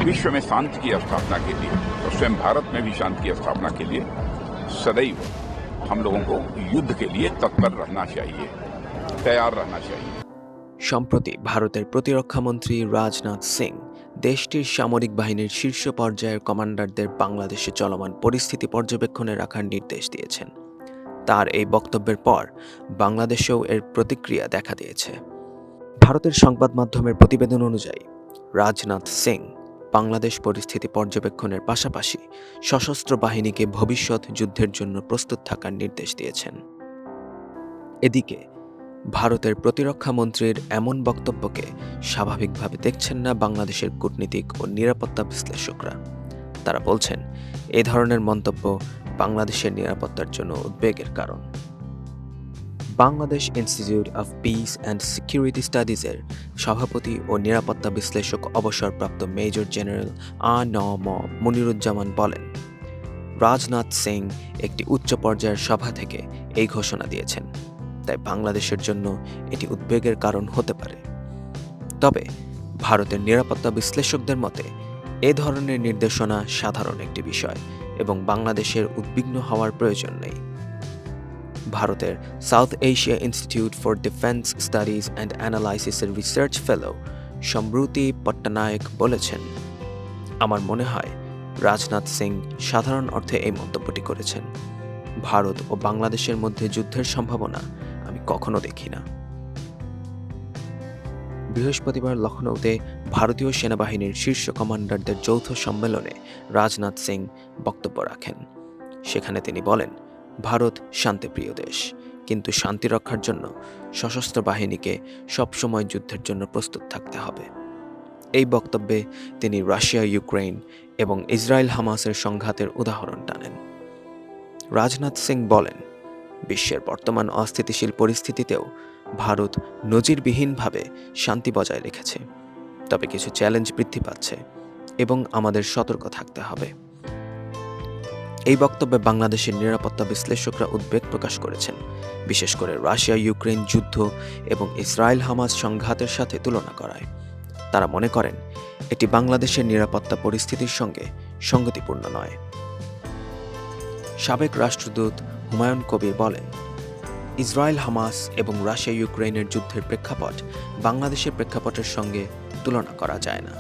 विश्व में शांति की स्थापना के लिए और स्वयं भारत में भी शांति की स्थापना के लिए सदैव हम लोगों को युद्ध के लिए तत्पर रहना चाहिए, तैयार रहना चाहिए। সম্প্রতি ভারতের প্রতিরক্ষামন্ত্রী রাজনাথ সিং দেশটির সামরিক বাহিনীর শীর্ষ পর্যায়ের কমান্ডারদের বাংলাদেশে চলমান পরিস্থিতি পর্যবেক্ষণে রাখার নির্দেশ দিয়েছেন। তার এই বক্তব্যের পর বাংলাদেশেও এর প্রতিক্রিয়া দেখা দিয়েছে। ভারতের সংবাদ মাধ্যমের প্রতিবেদন অনুযায়ী রাজনাথ সিং বাংলাদেশ পরিস্থিতি পর্যবেক্ষণের পাশাপাশি সশস্ত্র বাহিনীকে ভবিষ্যৎ যুদ্ধের জন্য প্রস্তুত থাকার নির্দেশ দিয়েছেন। এদিকে ভারতের প্রতিরক্ষা মন্ত্রীর এমন বক্তব্যকে স্বাভাবিকভাবে দেখছেন না বাংলাদেশের কূটনীতিক ও নিরাপত্তা বিশ্লেষকরা। তারা বলছেন, এই ধরনের মন্তব্য বাংলাদেশের নিরাপত্তার জন্য উদ্বেগের কারণ। Bangladesh institute of peace and security স্টাডিজের সভাপতি ও নিরাপত্তা বিশ্লেষক অবসরপ্রাপ্ত মেজর জেনারেল আ.ন.ম মনিরুজ্জামান বলেন, রাজনাথ সিং একটি উচ্চ পর্যায়ের সভা থেকে এই ঘোষণা দিয়েছেন, তাই বাংলাদেশের জন্য এটি উদ্বেগের কারণ হতে পারে। তবে ভারতের নিরাপত্তা বিশ্লেষকদের মতে এ ধরনের নির্দেশনা সাধারণ একটি বিষয় এবং বাংলাদেশের উদ্বিগ্ন হওয়ার প্রয়োজন নেই। ভারতের South Asia institute for defence studies and অ্যানালাইসিসের রিসার্চ ফেলো সমৃতি পট্টনায়ক বলেছেন, আমার মনে হয় রাজনাথ সিং সাধারণ অর্থে এই মন্তব্যটি করেছেন। ভারত ও বাংলাদেশের মধ্যে যুদ্ধের সম্ভাবনা আমি কখনো দেখি না। বৃহস্পতিবার লখনৌতে ভারতীয় সেনাবাহিনীর শীর্ষ কমান্ডারদের যৌথ সম্মেলনে রাজনাথ সিং বক্তব্য রাখেন। সেখানে তিনি বলেন, ভারত শান্তিপ্রিয় দেশ, কিন্তু শান্তি রক্ষার জন্য সশস্ত্র বাহিনীকে সবসময় যুদ্ধের জন্য প্রস্তুত থাকতে হবে। এই বক্তব্যে তিনি রাশিয়া ইউক্রেন এবং ইসরায়েল হামাসের সংঘাতের উদাহরণ টানেন। রাজনাথ সিং বলেন, বিশ্বের বর্তমান অস্থিতিশীল পরিস্থিতিতেও ভারত নজিরবিহীনভাবে শান্তি বজায় রেখেছে। তবে কিছু চ্যালেঞ্জ বৃদ্ধি পাচ্ছে এবং আমাদের সতর্ক থাকতে হবে। এই বক্তব্যে বাংলাদেশের নিরাপত্তা বিশ্লেষকরা উদ্বেগ প্রকাশ করেছেন, বিশেষ করে রাশিয়া ইউক্রেন যুদ্ধ এবং ইসরায়েল হামাস সংঘাতের সাথে তুলনা করায়। তারা মনে করেন এটি বাংলাদেশের নিরাপত্তা পরিস্থিতির সঙ্গে সঙ্গতিপূর্ণ নয়। সাবেক রাষ্ট্রদূত হুমায়ুন কবির বলেন, ইসরায়েল হামাস এবং রাশিয়া ইউক্রেনের যুদ্ধের প্রেক্ষাপট বাংলাদেশের প্রেক্ষাপটের সঙ্গে তুলনা করা যায় না।